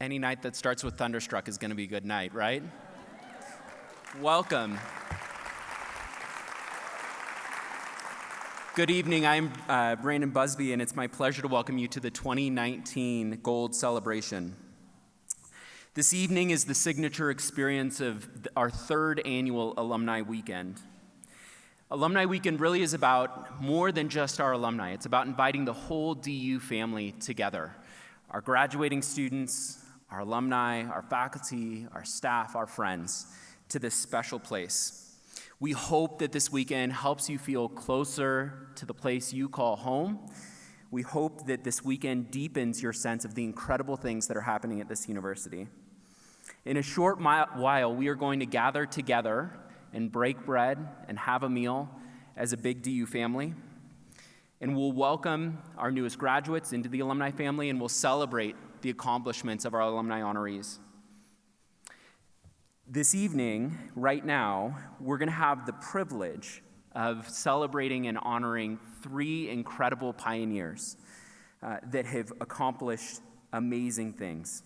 Any night that starts with Thunderstruck is going to be a good night, right? Welcome. Good evening. I'm Brandon Buzbee, and it's my pleasure to welcome you to the 2019 Gold Celebration. This evening is the signature experience of our third annual Alumni Weekend. Alumni Weekend really is about more than just our alumni. It's about inviting the whole DU family together. Our graduating students, our alumni, our faculty, our staff, our friends, to this special place. We hope that this weekend helps you feel closer to the place you call home. We hope that this weekend deepens your sense of the incredible things that are happening at this university. In a short while, we are going to gather together and break bread and have a meal as a big DU family. And we'll welcome our newest graduates into the alumni family, and we'll celebrate the accomplishments of our alumni honorees. This evening, right now, we're going to have the privilege of celebrating and honoring three incredible pioneers that have accomplished amazing things.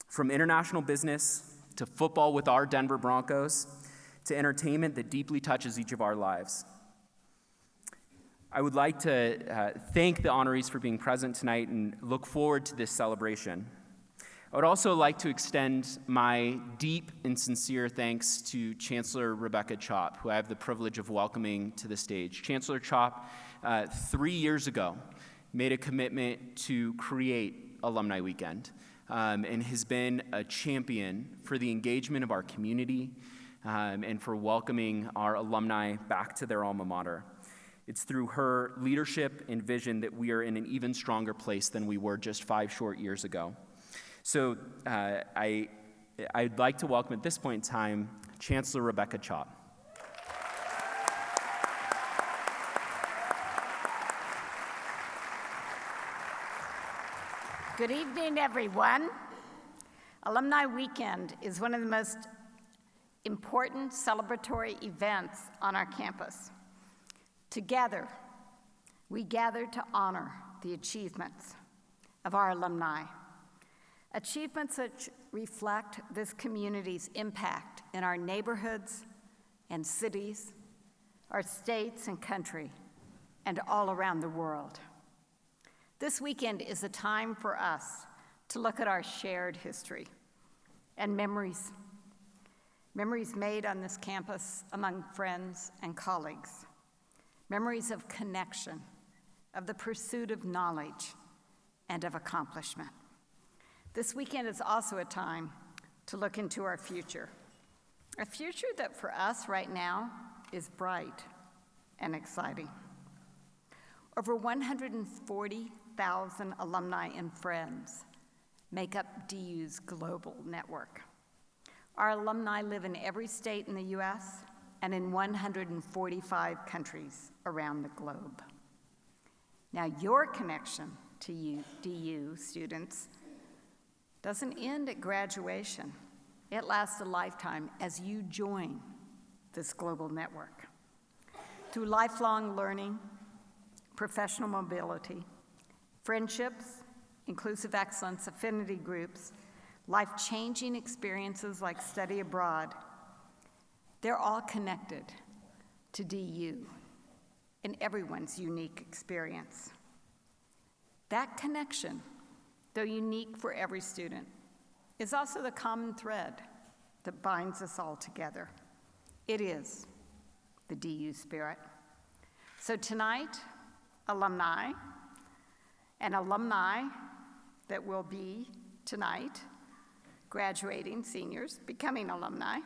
From international business to football with our Denver Broncos to entertainment that deeply touches each of our lives. I would like to thank the honorees for being present tonight and look forward to this celebration. I would also like to extend my deep and sincere thanks to Chancellor Rebecca Chopp, who I have the privilege of welcoming to the stage. Chancellor Chopp, 3 years ago, made a commitment to create Alumni Weekend and has been a champion for the engagement of our community and for welcoming our alumni back to their alma mater. It's through her leadership and vision that we are in an even stronger place than we were just 5 short years ago. So I'd like to welcome at this point in time, Chancellor Rebecca Chopp. Good evening, everyone. Alumni Weekend is one of the most important celebratory events on our campus. Together, we gather to honor the achievements of our alumni, achievements that reflect this community's impact in our neighborhoods and cities, our states and country, and all around the world. This weekend is a time for us to look at our shared history and memories made on this campus among friends and colleagues. Memories of connection, of the pursuit of knowledge, and of accomplishment. This weekend is also a time to look into our future. A future that for us right now is bright and exciting. Over 140,000 alumni and friends make up DU's global network. Our alumni live in every state in the U.S. and in 145 countries around the globe. Now, your connection to DU students doesn't end at graduation. It lasts a lifetime as you join this global network. Through lifelong learning, professional mobility, friendships, inclusive excellence, affinity groups, life-changing experiences like study abroad, they're all connected to DU in everyone's unique experience. That connection, though unique for every student, is also the common thread that binds us all together. It is the DU spirit. So tonight, alumni and alumni that will be tonight, graduating seniors, becoming alumni,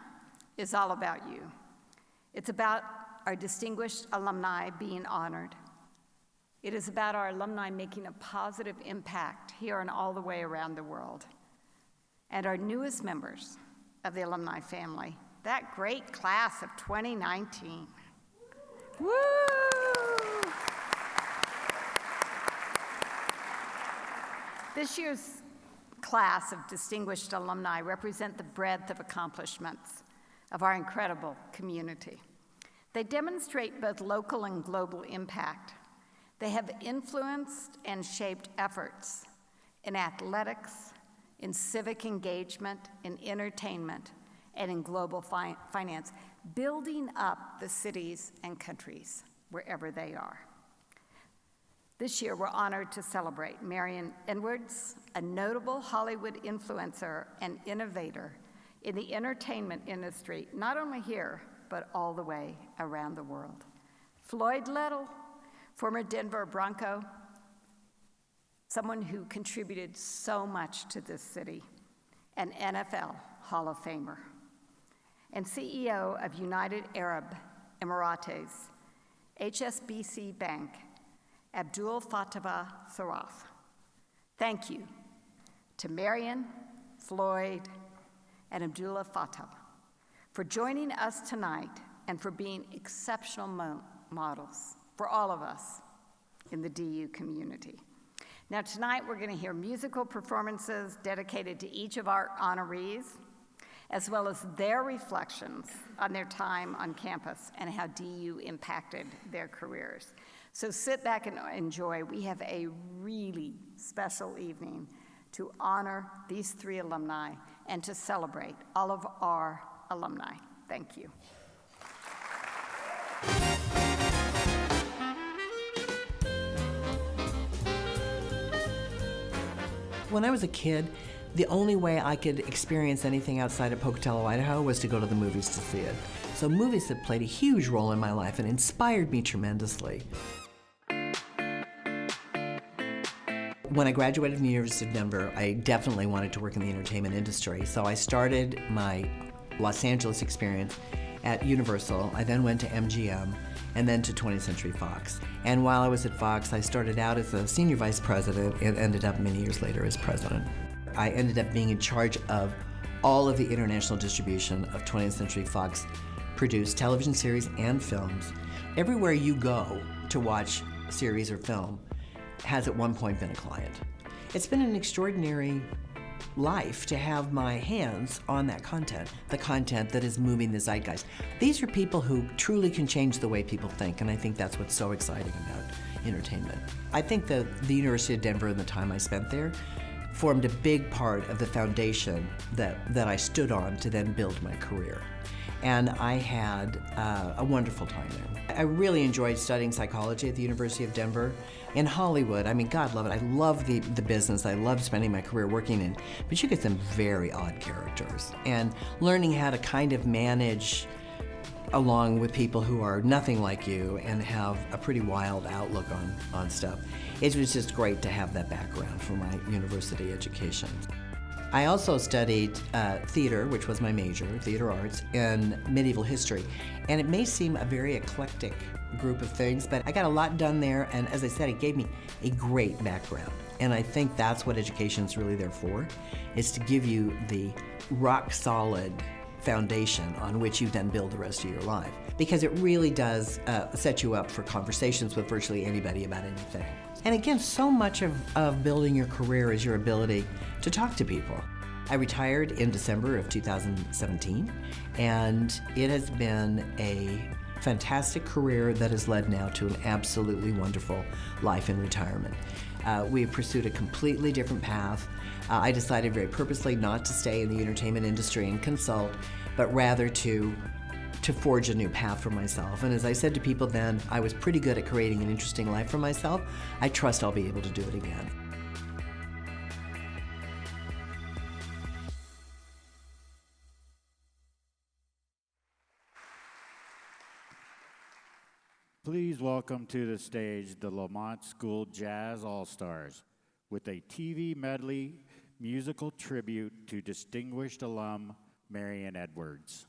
is all about you. It's about our distinguished alumni being honored. It is about our alumni making a positive impact here and all the way around the world. And our newest members of the alumni family, that great class of 2019. Woo! This year's class of distinguished alumni represent the breadth of accomplishments of our incredible community. They demonstrate both local and global impact. They have influenced and shaped efforts in athletics, in civic engagement, in entertainment, and in global finance, building up the cities and countries wherever they are. This year, we're honored to celebrate Marion Edwards, a notable Hollywood influencer and innovator in the entertainment industry, not only here, but all the way around the world. Floyd Little, former Denver Bronco, someone who contributed so much to this city, an NFL Hall of Famer, and CEO of United Arab Emirates, HSBC Bank, Abdulfattah Sharaf. Thank you to Marion, Floyd, and Abdulfattah for joining us tonight and for being exceptional models for all of us in the DU community. Now tonight we're going to hear musical performances dedicated to each of our honorees, as well as their reflections on their time on campus and how DU impacted their careers. So sit back and enjoy. We have a really special evening to honor these three alumni and to celebrate all of our alumni. Thank you. When I was a kid, the only way I could experience anything outside of Pocatello, Idaho was to go to the movies to see it. So movies have played a huge role in my life and inspired me tremendously. When I graduated from the University of Denver, I definitely wanted to work in the entertainment industry. So I started my Los Angeles experience at Universal. I then went to MGM and then to 20th Century Fox. And while I was at Fox, I started out as a senior vice president and ended up many years later as president. I ended up being in charge of all of the international distribution of 20th Century Fox produced television series and films. Everywhere you go to watch series or film has at one point been a client. It's been an extraordinary life to have my hands on that content, the content that is moving the zeitgeist. These are people who truly can change the way people think, and I think that's what's so exciting about entertainment. I think the University of Denver and the time I spent there formed a big part of the foundation that I stood on to then build my career. And I had a wonderful time there. I really enjoyed studying psychology at the University of Denver. In Hollywood, I mean, God love it. I love the business. I love spending my career working in, but you get some very odd characters. And learning how to kind of manage along with people who are nothing like you and have a pretty wild outlook on stuff. It was just great to have that background for my university education. I also studied theater, which was my major, theater arts, and medieval history. And it may seem a very eclectic group of things, but I got a lot done there, and as I said, it gave me a great background. And I think that's what education is really there for, is to give you the rock-solid foundation on which you then build the rest of your life. Because it really does set you up for conversations with virtually anybody about anything. And again, so much of building your career is your ability to talk to people. I retired in December of 2017, and it has been a fantastic career that has led now to an absolutely wonderful life in retirement. We pursued a completely different path. I decided very purposely not to stay in the entertainment industry and consult, but rather to forge a new path for myself. And as I said to people then, I was pretty good at creating an interesting life for myself. I trust I'll be able to do it again. Please welcome to the stage the Lamont School Jazz All-Stars with a TV medley musical tribute to distinguished alum Marion Edwards.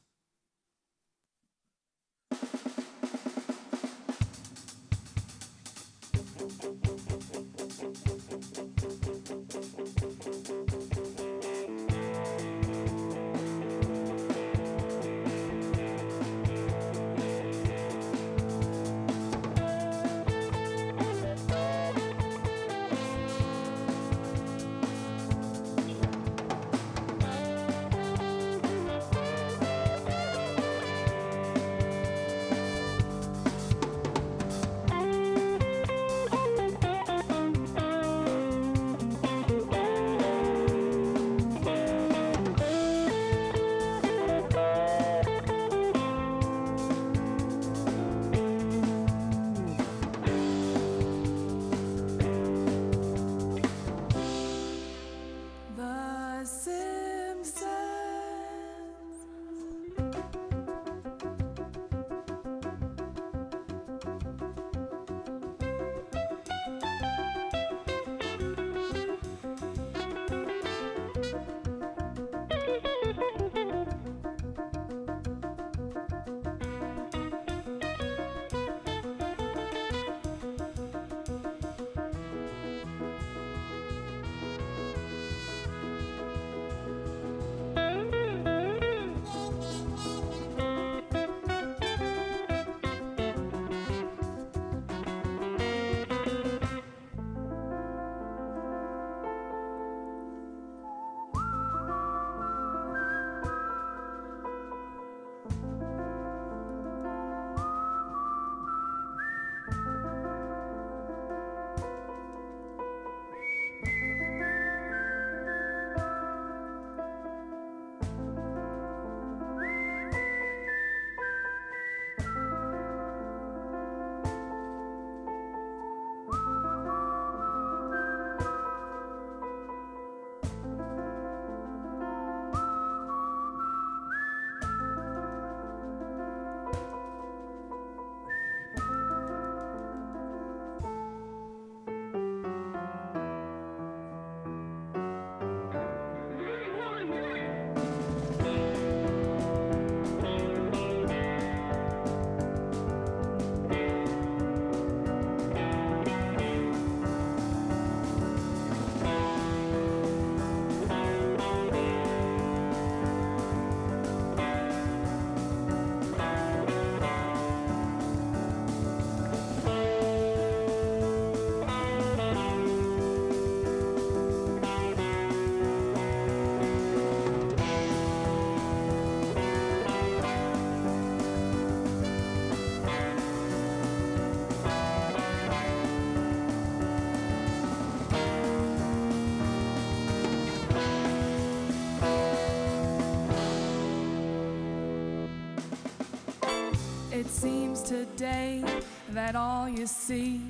It seems today that all you see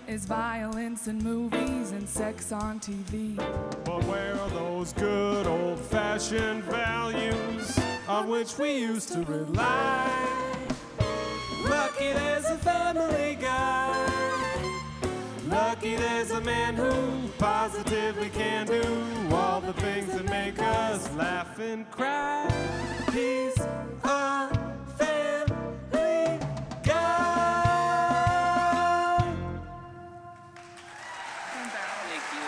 is violence in movies and sex on TV. But where are those good old-fashioned values on which we used to rely? Lucky there's a Family Guy. Lucky there's a man who positively can do all the things that make us laugh and cry. He's a Family Guy. Thank you.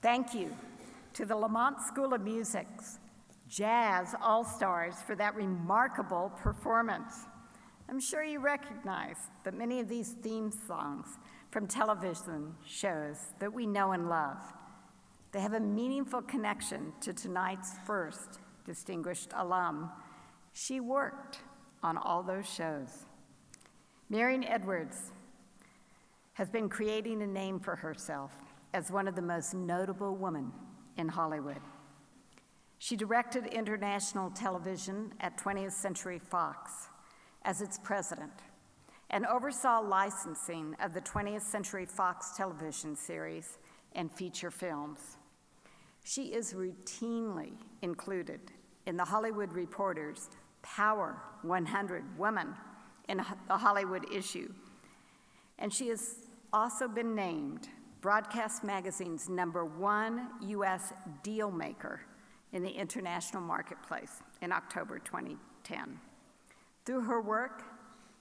Thank you to the Lamont School of Music's Jazz All-Stars for that remarkable performance. I'm sure you recognize that many of these theme songs from television shows that we know and love. They have a meaningful connection to tonight's first distinguished alum. She worked on all those shows. Marion Edwards has been creating a name for herself as one of the most notable women in Hollywood. She directed international television at 20th Century Fox as its president and oversaw licensing of the 20th Century Fox television series and feature films. She is routinely included in the Hollywood Reporter's Power 100 Women in the Hollywood issue, and she has also been named Broadcast Magazine's #1 U.S. deal maker in the international marketplace in October 2010. Through her work,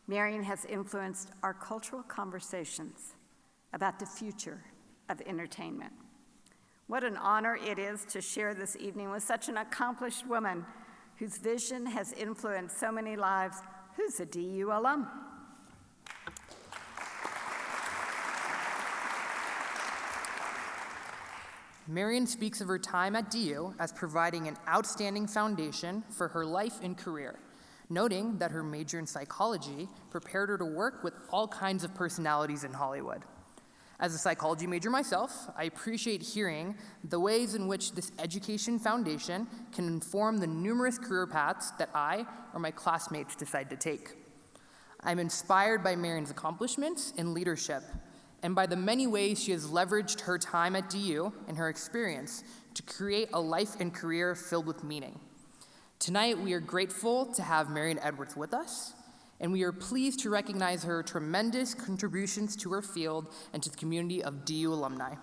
Marion has influenced our cultural conversations about the future of entertainment. What an honor it is to share this evening with such an accomplished woman whose vision has influenced so many lives, who's a DU alum. Marion speaks of her time at DU as providing an outstanding foundation for her life and career, noting that her major in psychology prepared her to work with all kinds of personalities in Hollywood. As a psychology major myself, I appreciate hearing the ways in which this education foundation can inform the numerous career paths that I or my classmates decide to take. I'm inspired by Marion's accomplishments in leadership and by the many ways she has leveraged her time at DU and her experience to create a life and career filled with meaning. Tonight, we are grateful to have Marion Edwards with us, and we are pleased to recognize her tremendous contributions to her field and to the community of DU alumni.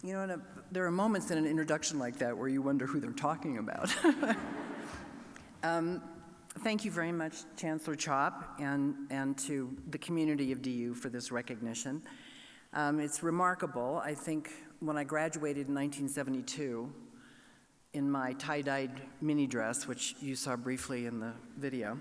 You know, there are moments in an introduction like that where you wonder who they're talking about. Thank you very much, Chancellor Chopp, and to the community of DU for this recognition. It's remarkable. I think when I graduated in 1972, in my tie-dyed mini dress, which you saw briefly in the video,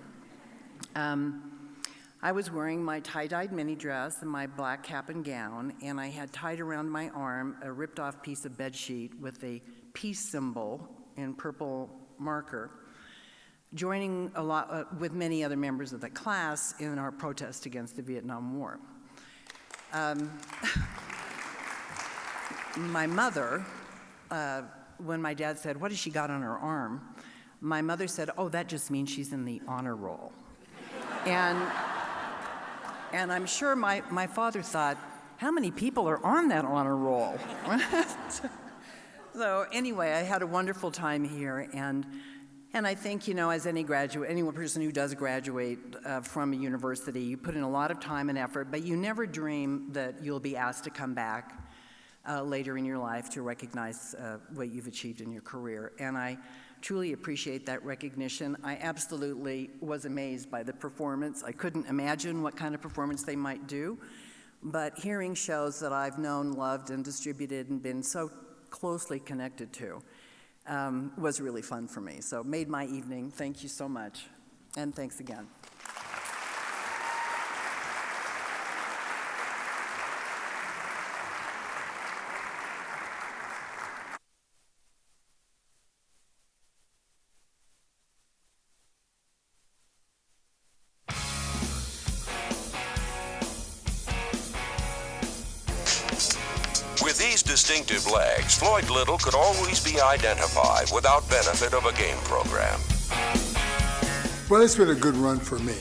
I was wearing my tie-dyed mini dress and my black cap and gown, and I had tied around my arm a ripped-off piece of bedsheet with a peace symbol in purple marker, joining with many other members of the class in our protest against the Vietnam War. My mother, when my dad said, "What has she got on her arm?" my mother said, "Oh, that just means she's in the honor roll." And I'm sure my father thought, how many people are on that honor roll? So anyway, I had a wonderful time here, and I think, you know, as any person who does graduate from a university, you put in a lot of time and effort, but you never dream that you'll be asked to come back later in your life to recognize what you've achieved in your career. And I truly appreciate that recognition. I absolutely was amazed by the performance. I couldn't imagine what kind of performance they might do, but hearing shows that I've known, loved, and distributed and been so closely connected to was really fun for me. So made my evening. Thank you so much, and thanks again. With these distinctive legs, Floyd Little could always be identified without benefit of a game program. Well, it's been a good run for me.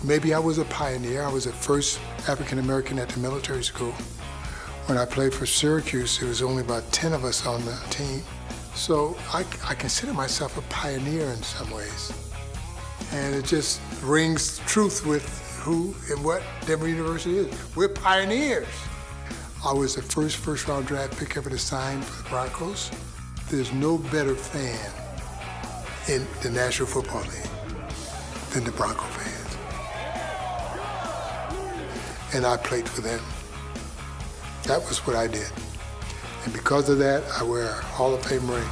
Maybe I was a pioneer. I was the first African American at the military school. When I played for Syracuse, there was only about 10 of us on the team. So I consider myself a pioneer in some ways. And it just rings truth with who and what Denver University is. We're pioneers. I was the first round draft pick ever to sign for the Broncos. There's no better fan in the National Football League than the Bronco fans. And I played for them. That was what I did. And because of that, I wear a Hall of Fame ring.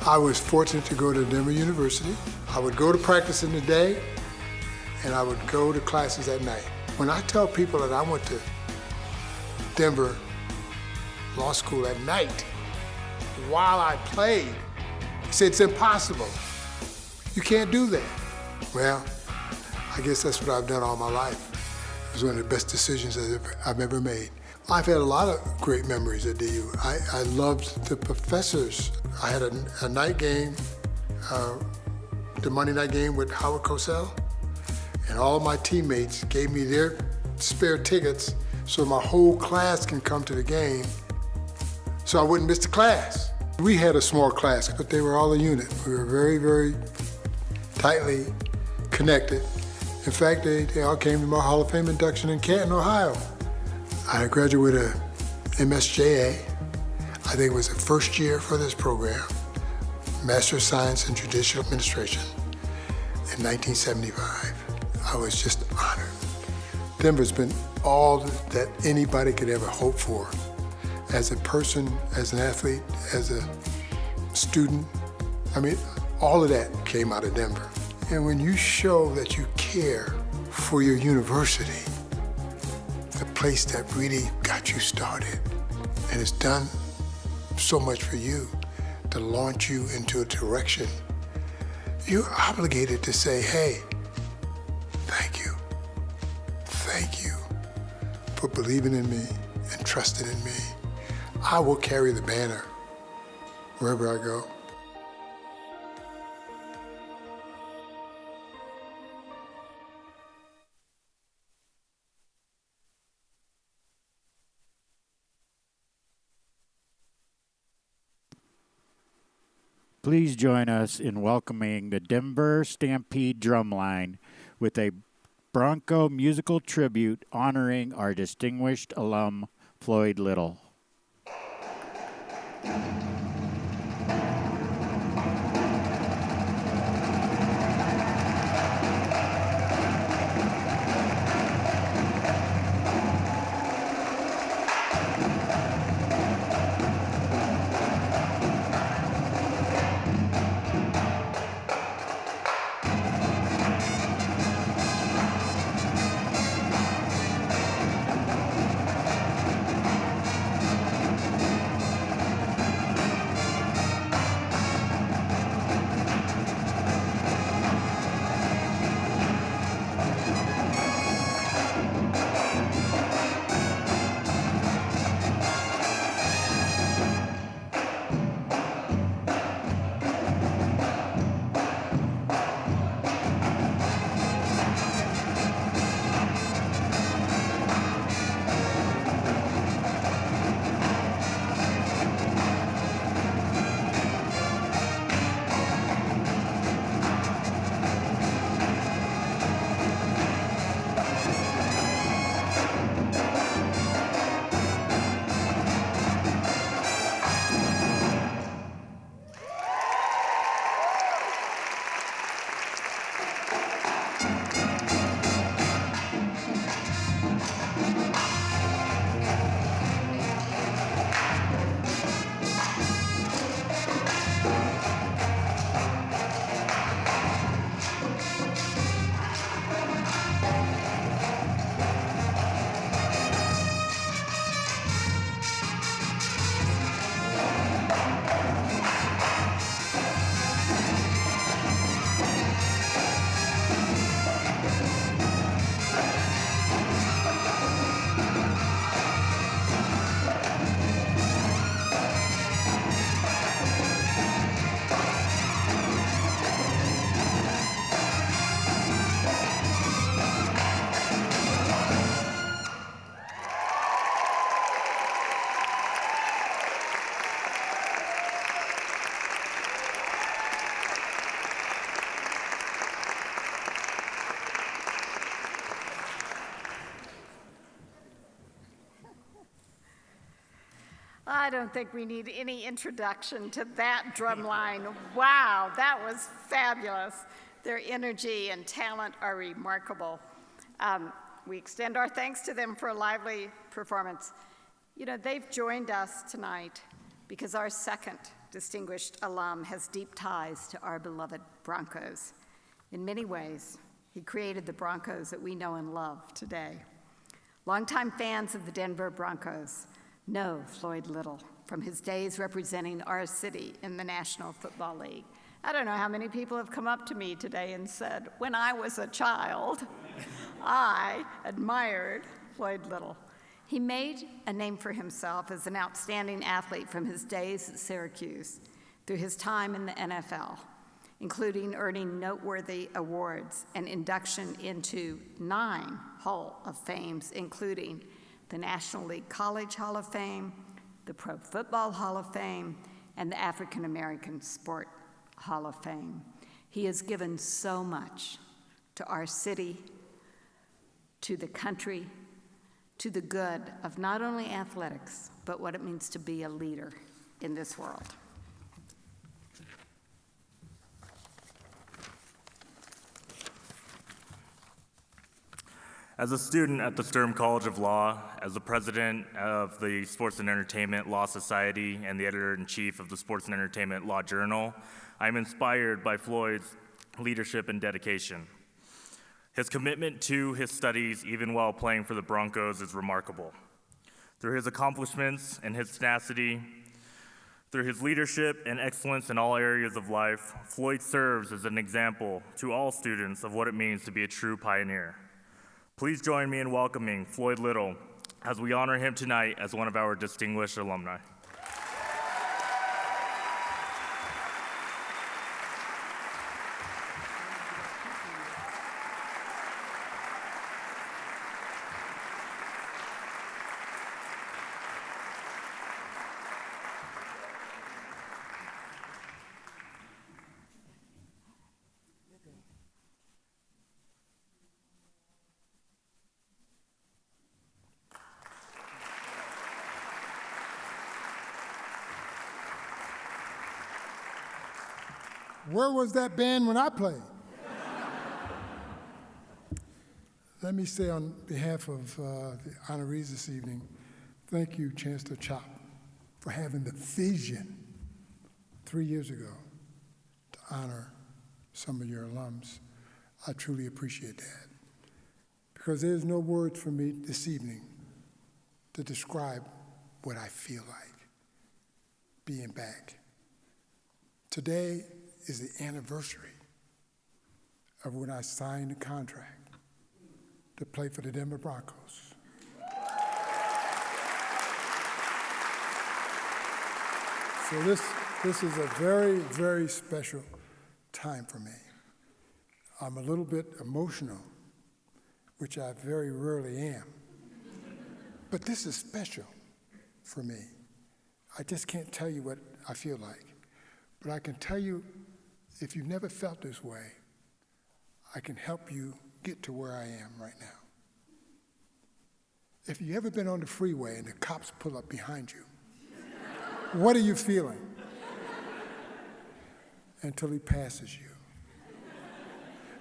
I was fortunate to go to Denver University. I would go to practice in the day, and I would go to classes at night. When I tell people that I went to Denver Law School at night while I played, they say it's impossible. You can't do that. Well, I guess that's what I've done all my life. It was one of the best decisions I've ever made. I've had a lot of great memories at DU. I loved the professors. I had a night game, the Monday night game with Howard Cosell, and all of my teammates gave me their spare tickets so my whole class can come to the game so I wouldn't miss the class. We had a small class, but they were all a unit. We were very, very tightly connected. In fact, they all came to my Hall of Fame induction in Canton, Ohio. I graduated MSJA. I think it was the first year for this program, Master of Science in Judicial Administration, in 1975. I was just honored. Denver's been all that anybody could ever hope for. As a person, as an athlete, as a student, I mean, all of that came out of Denver. And when you show that you care for your university, the place that really got you started and has done so much for you to launch you into a direction, you're obligated to say, hey, thank you. Thank you for believing in me and trusting in me. I will carry the banner wherever I go. Please join us in welcoming the Denver Stampede Drumline with a Bronco musical tribute honoring our distinguished alum, Floyd Little. I don't think we need any introduction to that drum line. Wow, that was fabulous. Their energy and talent are remarkable. We extend our thanks to them for a lively performance. You know, they've joined us tonight because our second distinguished alum has deep ties to our beloved Broncos. In many ways, he created the Broncos that we know and love today. Longtime fans of the Denver Broncos know Floyd Little from his days representing our city in the National Football League. I don't know how many people have come up to me today and said, when I was a child, I admired Floyd Little. He made a name for himself as an outstanding athlete from his days at Syracuse through his time in the NFL, including earning noteworthy awards and induction into 9 Hall of Fames, including the National League College Hall of Fame, the Pro Football Hall of Fame, and the African American Sport Hall of Fame. He has given so much to our city, to the country, to the good of not only athletics, but what it means to be a leader in this world. As a student at the Sturm College of Law, as the president of the Sports and Entertainment Law Society and the editor-in-chief of the Sports and Entertainment Law Journal, I am inspired by Floyd's leadership and dedication. His commitment to his studies, even while playing for the Broncos, is remarkable. Through his accomplishments and his tenacity, through his leadership and excellence in all areas of life, Floyd serves as an example to all students of what it means to be a true pioneer. Please join me in welcoming Floyd Little as we honor him tonight as one of our distinguished alumni. Where was that band when I played? Let me say on behalf of the honorees this evening, thank you, Chancellor Chopp, for having the vision 3 years ago to honor some of your alums. I truly appreciate that. Because there's no words for me this evening to describe what I feel like being back. Today is the anniversary of when I signed the contract to play for the Denver Broncos. So this is a very, very special time for me. I'm a little bit emotional, which I very rarely am. But this is special for me. I just can't tell you what I feel like. But I can tell you, if you've never felt this way, I can help you get to where I am right now. If you've ever been on the freeway and the cops pull up behind you, what are you feeling? Until he passes you.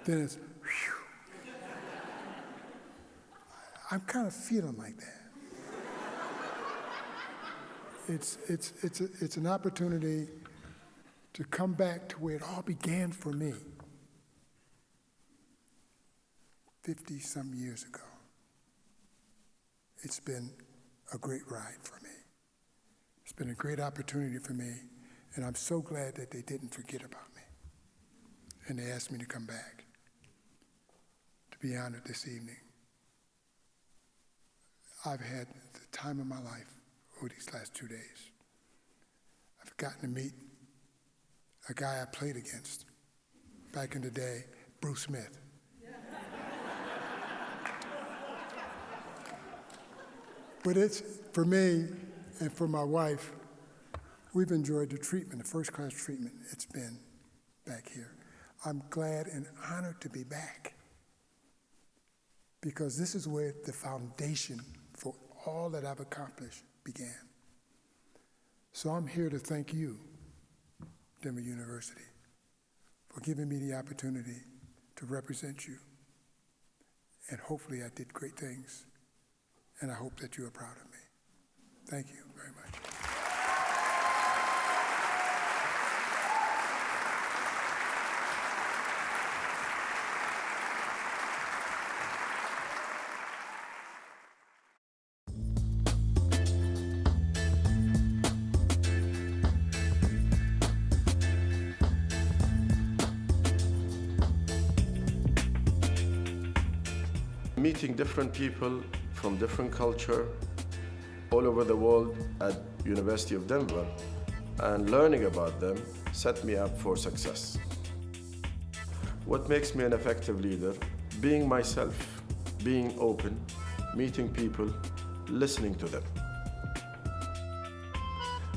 Then it's, whew. I'm kind of feeling like that. It's an opportunity to come back to where it all began for me 50-some years ago. It's been a great ride for me. It's been a great opportunity for me, and I'm so glad that they didn't forget about me. And they asked me to come back to be honored this evening. I've had the time of my life over these last 2 days. I've gotten to meet a guy I played against back in the day, Bruce Smith. But it's, for me and for my wife, we've enjoyed the treatment, the first-class treatment it's been back here. I'm glad and honored to be back because this is where the foundation for all that I've accomplished began. So I'm here to thank you, Denver University, for giving me the opportunity to represent you. And hopefully I did great things, and I hope that you are proud of me. Thank you very much. Meeting different people from different culture all over the world at University of Denver and learning about them set me up for success. What makes me an effective leader? Being myself, being open, meeting people, listening to them.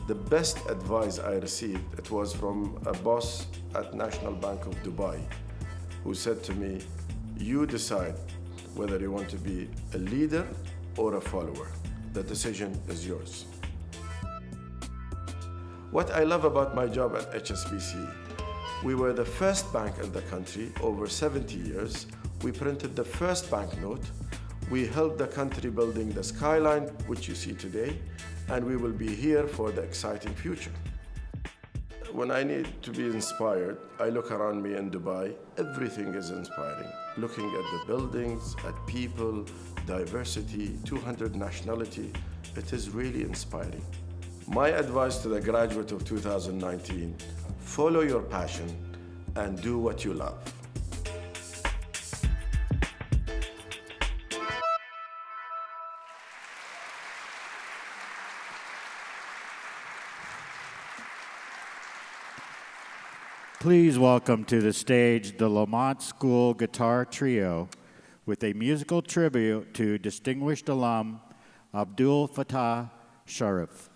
The best advice I received, it was from a boss at National Bank of Dubai who said to me, you decide whether you want to be a leader or a follower. The decision is yours. What I love about my job at HSBC, we were the first bank in the country over 70 years. We printed the first banknote. We helped the country building the skyline, which you see today, and we will be here for the exciting future. When I need to be inspired, I look around me in Dubai. Everything is inspiring. Looking at the buildings, at people, diversity, 200 nationality, it is really inspiring. My advice to the graduate of 2019, follow your passion and do what you love. Please welcome to the stage the Lamont School Guitar Trio with a musical tribute to Distinguished Alum Abdulfattah Sharaf.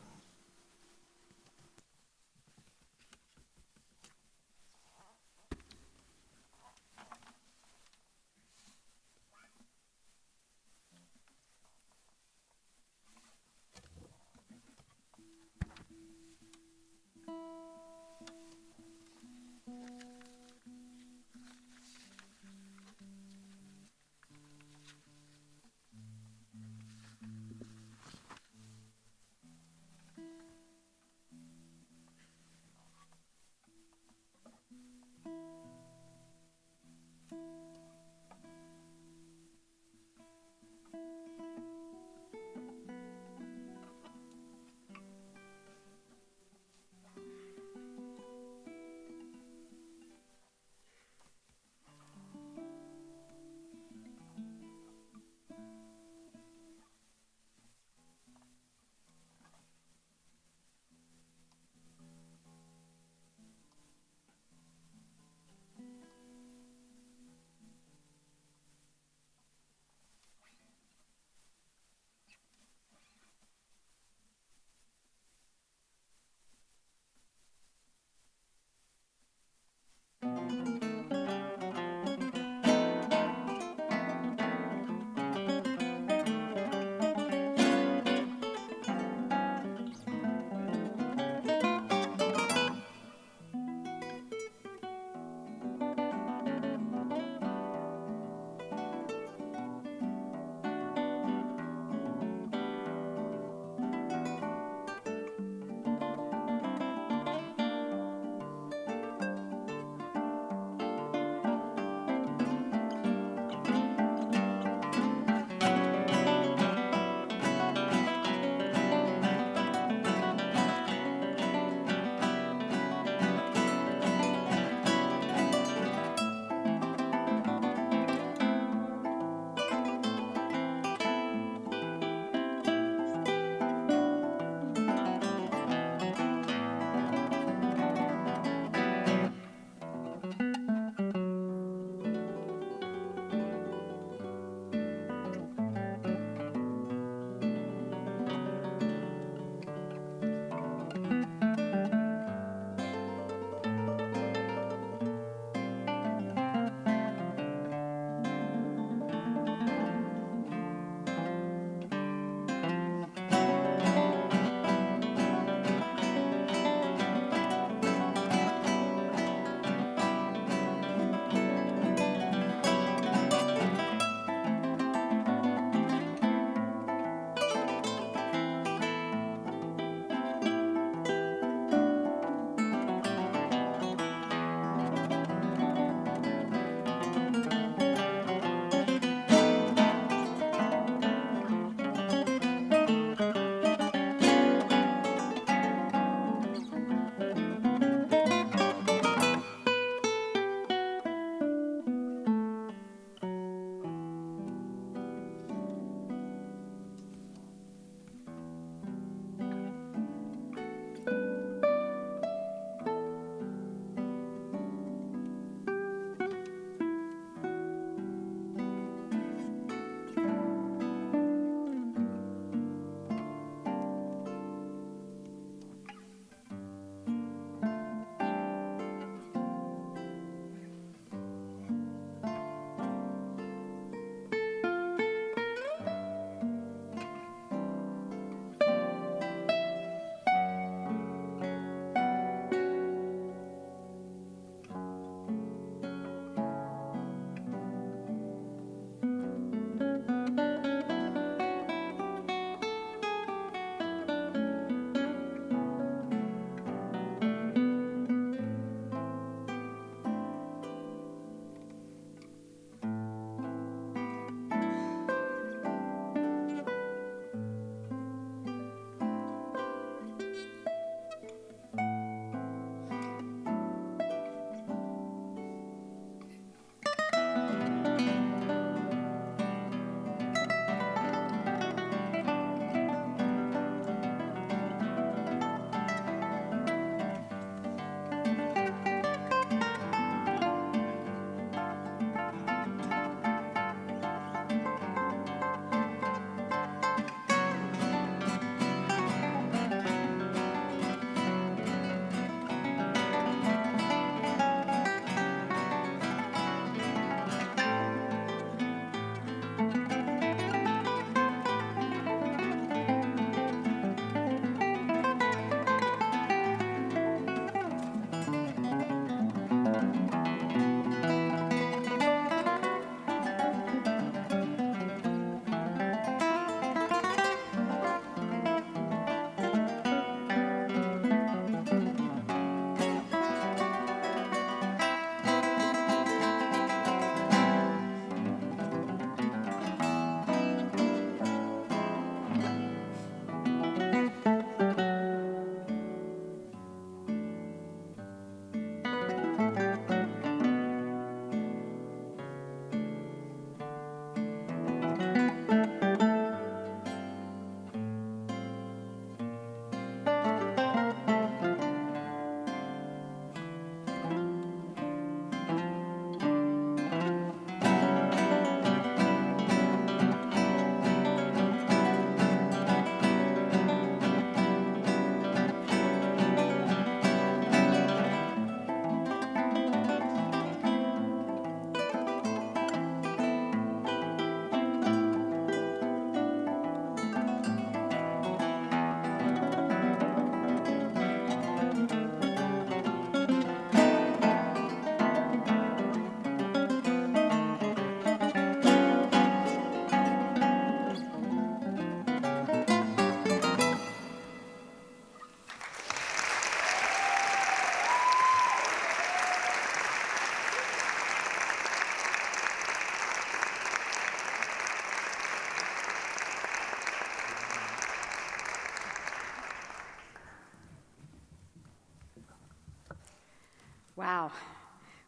Wow,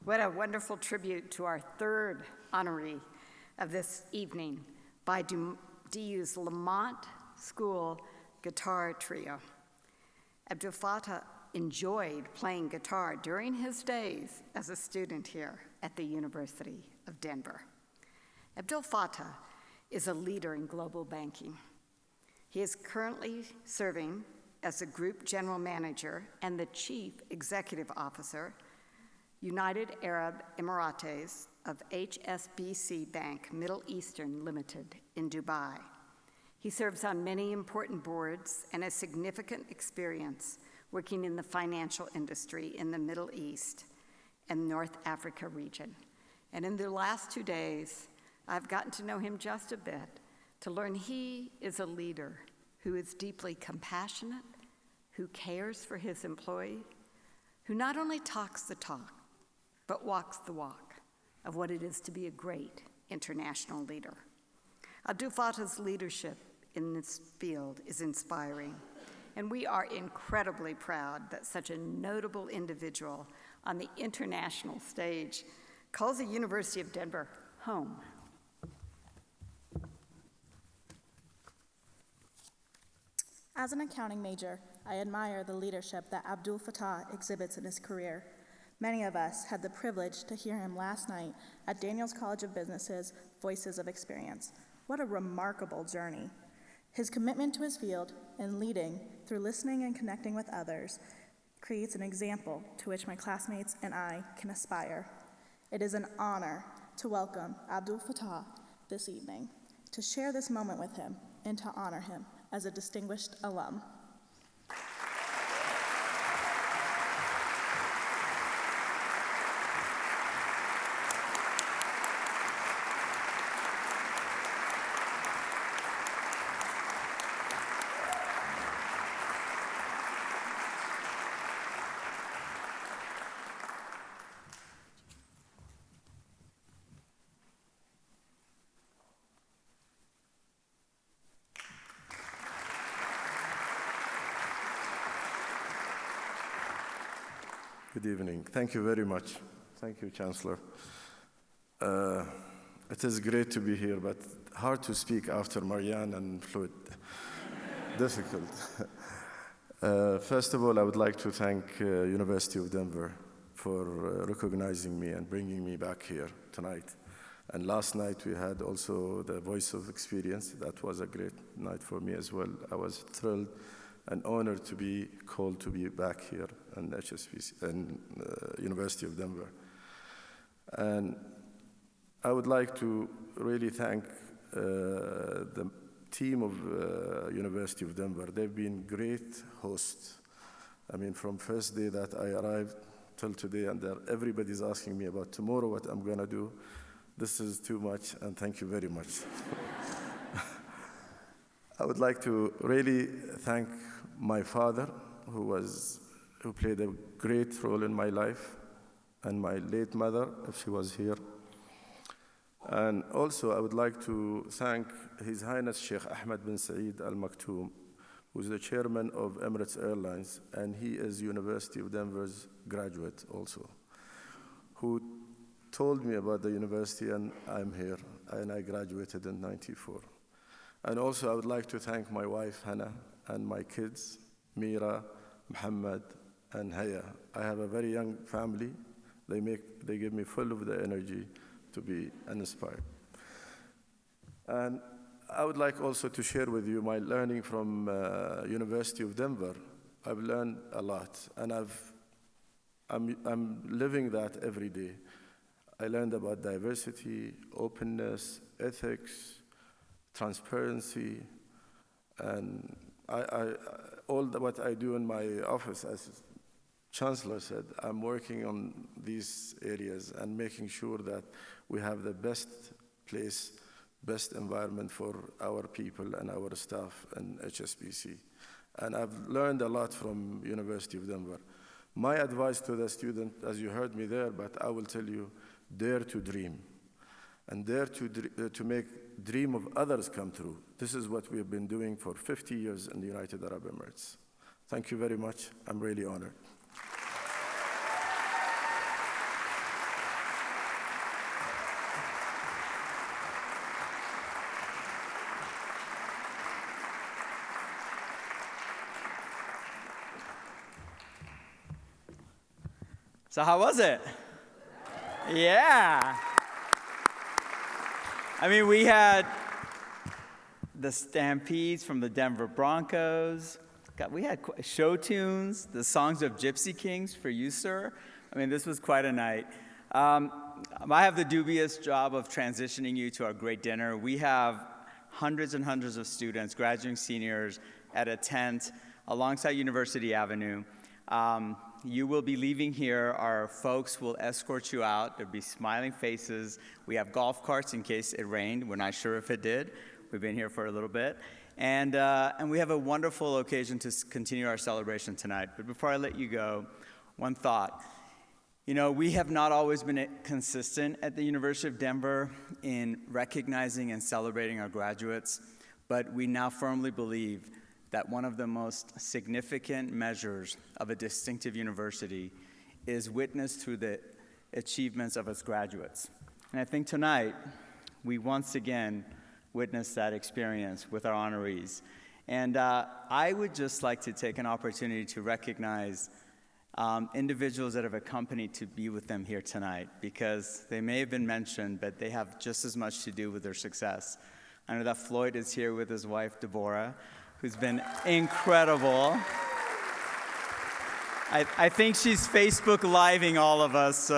what a wonderful tribute to our third honoree of this evening by DU's Lamont School Guitar Trio. Abdulfattah enjoyed playing guitar during his days as a student here at the University of Denver. Abdulfattah is a leader in global banking. He is currently serving as the Group General Manager and the Chief Executive Officer, United Arab Emirates of HSBC Bank Middle Eastern Limited in Dubai. He serves on many important boards and has significant experience working in the financial industry in the Middle East and North Africa region. And in the last 2 days, I've gotten to know him just a bit to learn he is a leader who is deeply compassionate, who cares for his employee, who not only talks the talk, but walks the walk of what it is to be a great international leader. Abdulfattah's leadership in this field is inspiring, and we are incredibly proud that such a notable individual on the international stage calls the University of Denver home. As an accounting major, I admire the leadership that Abdulfattah exhibits in his career. Many of us had the privilege to hear him last night at Daniels College of Business's Voices of Experience. What a remarkable journey. His commitment to his field and leading through listening and connecting with others creates an example to which my classmates and I can aspire. It is an honor to welcome Abdulfattah this evening, to share this moment with him, and to honor him as a distinguished alum. Good evening. Thank you very much. Thank you, Chancellor. It is great to be here, but hard to speak after Marianne and Floyd. Difficult. First of all, I would like to thank University of Denver for recognizing me and bringing me back here tonight. And last night we had also the Voice of Experience. That was a great night for me as well. I was thrilled and honored to be called to be back here in HSBC and University of Denver. And I would like to really thank the team of University of Denver. They've been great hosts. I mean, from first day that I arrived till today, and everybody's asking me about tomorrow, what I'm gonna do. This is too much, and thank you very much. I would like to really thank my father, who played a great role in my life, and my late mother, if she was here. And also, I would like to thank His Highness Sheikh Ahmed bin Saeed Al Maktoum, who's the chairman of Emirates Airlines, and he is University of Denver's graduate also, who told me about the university, and I'm here, and I graduated in '94. And also, I would like to thank my wife, Hannah, and my kids, Mira, Muhammad, and Haya. I have a very young family. They give me full of the energy to be inspired. And I would like also to share with you my learning from University of Denver. I've learned a lot, and I'm living that every day. I learned about diversity, openness, ethics, transparency, and what I do in my office, as Chancellor said, I'm working on these areas and making sure that we have the best place, best environment for our people and our staff in HSBC. And I've learned a lot from University of Denver. My advice to the student, as you heard me there, but I will tell you, dare to dream. And dare to make dream of others come true. This is what we've been doing for 50 years in the United Arab Emirates. Thank you very much. I'm really honored. So how was it? Yeah. I mean, we had the Stampedes from the Denver Broncos. We had show tunes, the songs of Gypsy Kings for you, sir. I mean, this was quite a night. I have the dubious job of transitioning you to our great dinner. We have hundreds and hundreds of students, graduating seniors, at a tent alongside University Avenue. You will be leaving here. Our folks will escort you out. There'll be smiling faces. We have golf carts in case it rained. We're not sure if it did. We've been here for a little bit. And we have a wonderful occasion to continue our celebration tonight. But before I let you go, one thought. You know, we have not always been consistent at the University of Denver in recognizing and celebrating our graduates, but we now firmly believe that one of the most significant measures of a distinctive university is witnessed through the achievements of its graduates. And I think tonight, we once again witnessed that experience with our honorees. And I would just like to take an opportunity to recognize individuals that have accompanied to be with them here tonight, because they may have been mentioned, but they have just as much to do with their success. I know that Floyd is here with his wife, Deborah, who's been incredible. I think she's Facebook Living all of us.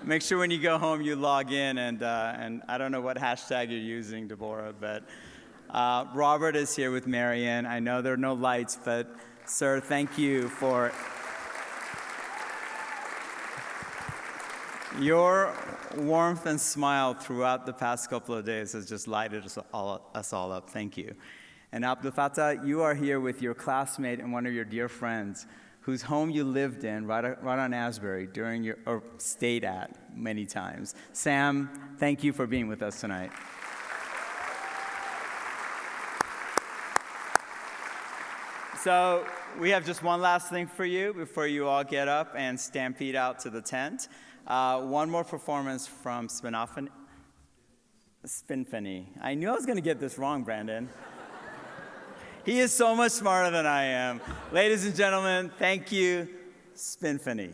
Make sure when you go home you log in, and I don't know what hashtag you're using, Deborah, but Robert is here with Marion. I know there are no lights, but sir, thank you for your warmth and smile throughout the past couple of days has just lighted us all up. Thank you. And Abdulfattah, you are here with your classmate and one of your dear friends whose home you lived in right on Asbury or stayed at many times. Sam, thank you for being with us tonight. So we have just one last thing for you before you all get up and stampede out to the tent. One more performance from Spinfany. I knew I was going to get this wrong, Brandon. He is so much smarter than I am. Ladies and gentlemen, thank you, Spinfany.